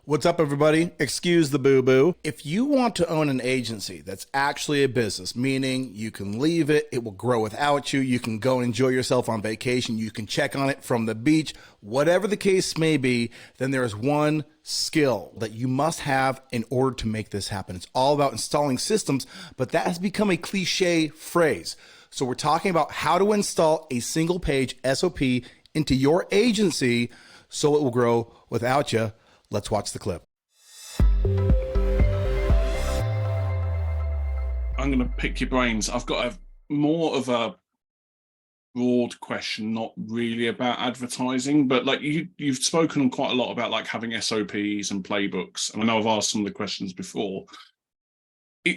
What's up, everybody? Excuse the boo-boo. If you want to own an agency that's actually a business, meaning you can leave it, it will grow without you, you can go and enjoy yourself on vacation, you can check on it from the beach, whatever the case may be, then there is one skill that you must have in order to make this happen. It's all about installing systems, but that has become a cliche phrase. So we're talking about how to install a single page SOP into your agency so it will grow without you. Let's watch the clip. I'm going to pick your brains. I've got more of a broad question, not really about advertising, but like you've spoken quite a lot about like having SOPs and playbooks. And I know I've asked some of the questions before.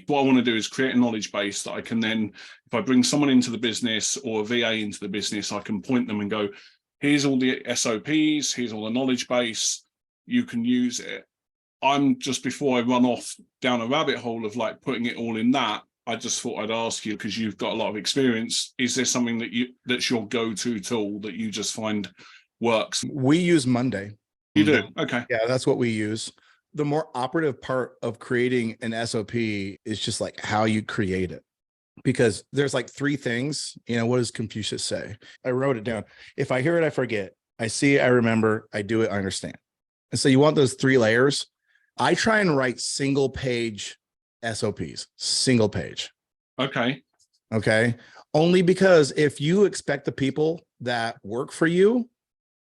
What I want to do is create a knowledge base that I can then, if I bring someone into the business or a VA into the business, I can point them and go, here's all the SOPs, here's all the knowledge base. You can use it. I'm just, before I run off down a rabbit hole of like putting it all in that, I just thought I'd ask you, because you've got a lot of experience, is there something that's your go-to tool that you just find works? We use Monday. You do? Okay. Yeah, that's what we use. The more operative part of creating an SOP is just like how you create it. Because there's like three things, what does Confucius say? I wrote it down. If I hear it, I forget. I see it, I remember. I do it, I understand. And so you want those three layers. I try and write single page SOPs, single page. Okay. Okay. Only because if you expect the people that work for you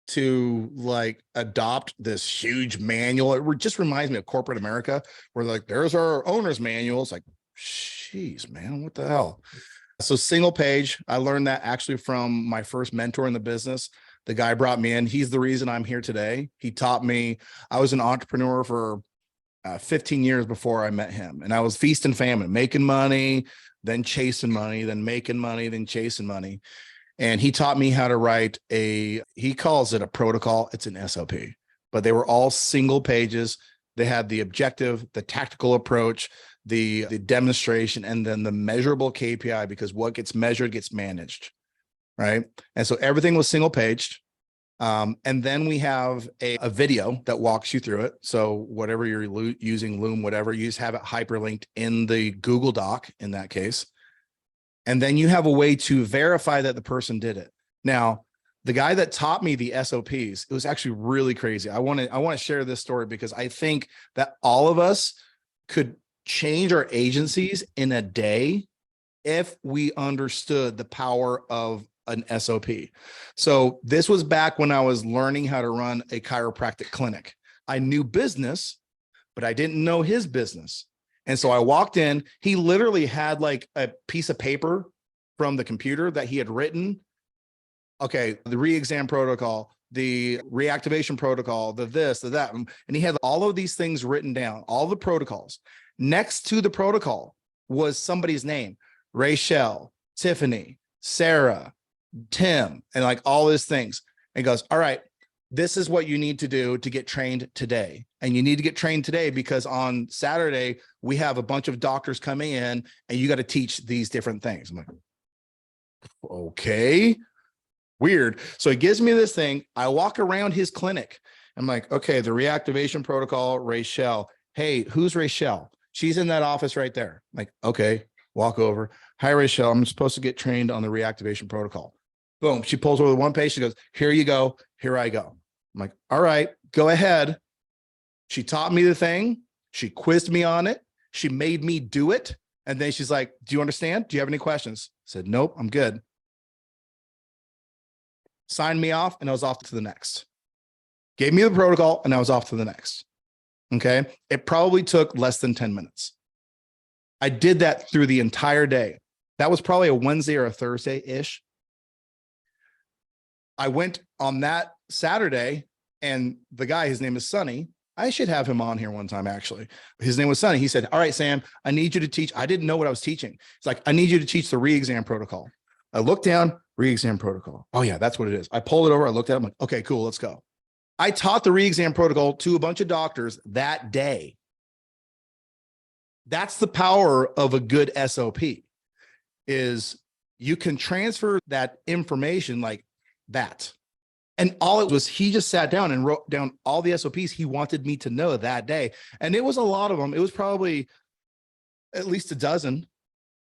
to like adopt this huge manual, it just reminds me of corporate America, where like, there's our owner's manual. It's like, jeez, man, what the hell? So single page, I learned that actually from my first mentor in the business. The guy brought me in. He's the reason I'm here today. He taught me. I was an entrepreneur for 15 years before I met him. And I was feast and famine, making money, then chasing money, then making money, then chasing money. And he taught me how to write he calls it a protocol. It's an SOP, but they were all single pages. They had the objective, the tactical approach, the demonstration, and then the measurable KPI, because what gets measured gets managed. Right. And so everything was single paged. And then we have a video that walks you through it. So whatever you're using, Loom, whatever, you just have it hyperlinked in the Google Doc in that case. And then you have a way to verify that the person did it. Now, the guy that taught me the SOPs, it was actually really crazy. I want to share this story because I think that all of us could change our agencies in a day if we understood the power of an SOP. So this was back when I was learning how to run a chiropractic clinic. I knew business, but I didn't know his business. And so I walked in, he literally had like a piece of paper from the computer that he had written. Okay, the re-exam protocol, the reactivation protocol, the this, the that. And he had all of these things written down, all the protocols. Next to the protocol was somebody's name: Rachel, Tiffany, Sarah, Tim, and like all these things. And he goes, all right, this is what you need to do to get trained today. And you need to get trained today because on Saturday, we have a bunch of doctors coming in and you got to teach these different things. I'm like, okay, weird. So he gives me this thing. I walk around his clinic. I'm like, okay, the reactivation protocol, Rachel. Hey, who's Rachel? She's in that office right there. I'm like, okay, walk over. Hi, Rachel. I'm supposed to get trained on the reactivation protocol. Boom. She pulls over the one page. She goes, here you go. Here I go. I'm like, all right, go ahead. She taught me the thing. She quizzed me on it. She made me do it. And then she's like, do you understand? Do you have any questions? I said, nope, I'm good. Signed me off and I was off to the next. Gave me the protocol and I was off to the next. Okay. It probably took less than 10 minutes. I did that through the entire day. That was probably a Wednesday or a Thursday-ish. I went on that Saturday and the guy, his name is Sonny. I should have him on here one time, actually. His name was Sonny. He said, all right, Sam, I need you to teach. I didn't know what I was teaching. It's like, I need you to teach the re-exam protocol. I looked down, re-exam protocol. Oh yeah, that's what it is. I pulled it over. I looked at it. I'm like, okay, cool. Let's go. I taught the re-exam protocol to a bunch of doctors that day. That's the power of a good SOP, is you can transfer that information like that. And all it was, he just sat down and wrote down all the SOPs he wanted me to know that day. And it was a lot of them. It was probably at least a dozen,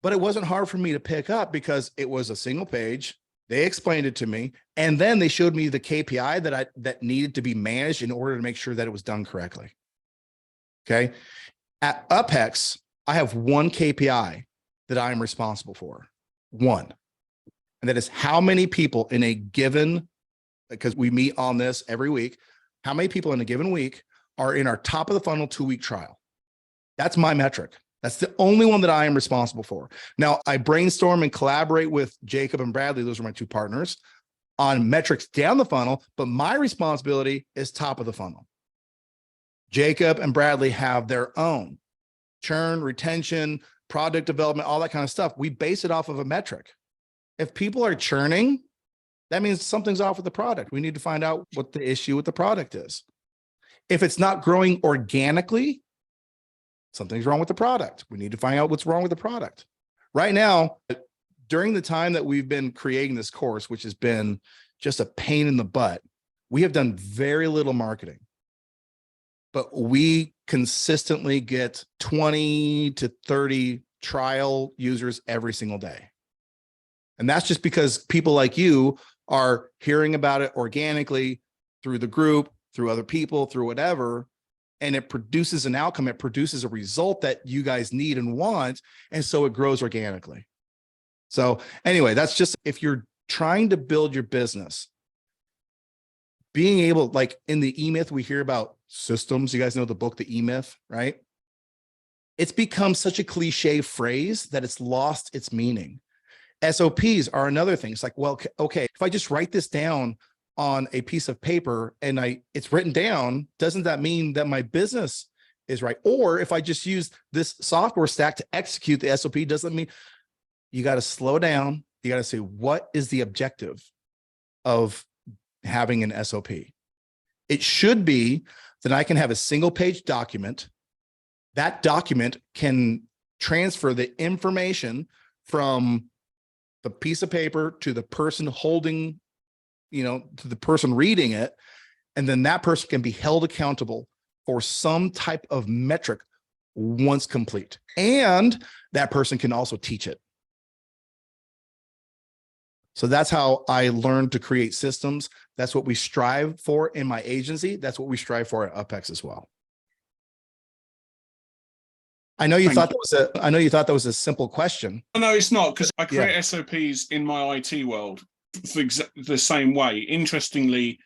but it wasn't hard for me to pick up because it was a single page. They explained it to me. And then they showed me the KPI that needed to be managed in order to make sure that it was done correctly. Okay. At UpHex, I have one KPI that I am responsible for. One. And that is how many people in a given, because we meet on this every week, how many people in a given week are in our top of the funnel 2-week trial. That's my metric. That's the only one that I am responsible for. Now, I brainstorm and collaborate with Jacob and Bradley. Those are my two partners on metrics down the funnel, but my responsibility is top of the funnel. Jacob and Bradley have their own churn, retention, product development, all that kind of stuff. We base it off of a metric. If people are churning, that means something's off with the product. We need to find out what the issue with the product is. If it's not growing organically, something's wrong with the product. We need to find out what's wrong with the product. Right now, during the time that we've been creating this course, which has been just a pain in the butt, we have done very little marketing, but we consistently get 20 to 30 trial users every single day. And that's just because people like you are hearing about it organically through the group, through other people, through whatever, and it produces an outcome. It produces a result that you guys need and want. And so it grows organically. So anyway, that's just, if you're trying to build your business, being able, like in the E-Myth, we hear about systems. You guys know the book, The E-Myth, right? It's become such a cliche phrase that it's lost its meaning. SOPs are another thing. It's like, well, okay, if I just write this down on a piece of paper and it's written down, doesn't that mean that my business is right? Or if I just use this software stack to execute the SOP, doesn't mean. You got to slow down. You got to say, what is the objective of having an SOP? It should be that I can have a single page document. That document can transfer the information from the piece of paper to the person holding, to the person reading it. And then that person can be held accountable for some type of metric once complete. And that person can also teach it. So that's how I learned to create systems. That's what we strive for in my agency. That's what we strive for at UpHex as well. I know you thought that was a simple question. No, it's not, because I create SOPs in my IT world for the same way. Interestingly,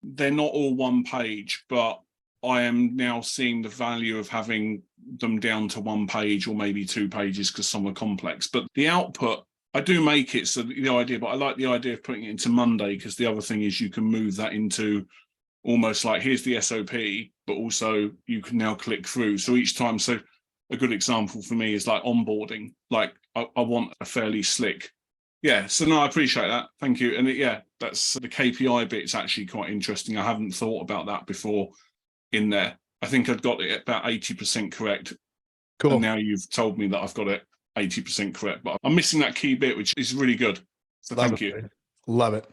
they're not all one page, but I am now seeing the value of having them down to one page or maybe 2 pages because some are complex. But the output, I do make it so the idea, but I like the idea of putting it into Monday, because the other thing is you can move that into almost like, here's the SOP, but also you can now click through. So each time, so a good example for me is like onboarding. Like I want a fairly slick. Yeah. So no, I appreciate that. Thank you. And that's the KPI bit. It's actually quite interesting. I haven't thought about that before in there. I think I'd got it about 80% correct. Cool. And now you've told me that I've got it 80% correct, but I'm missing that key bit, which is really good. So thank you. Love it.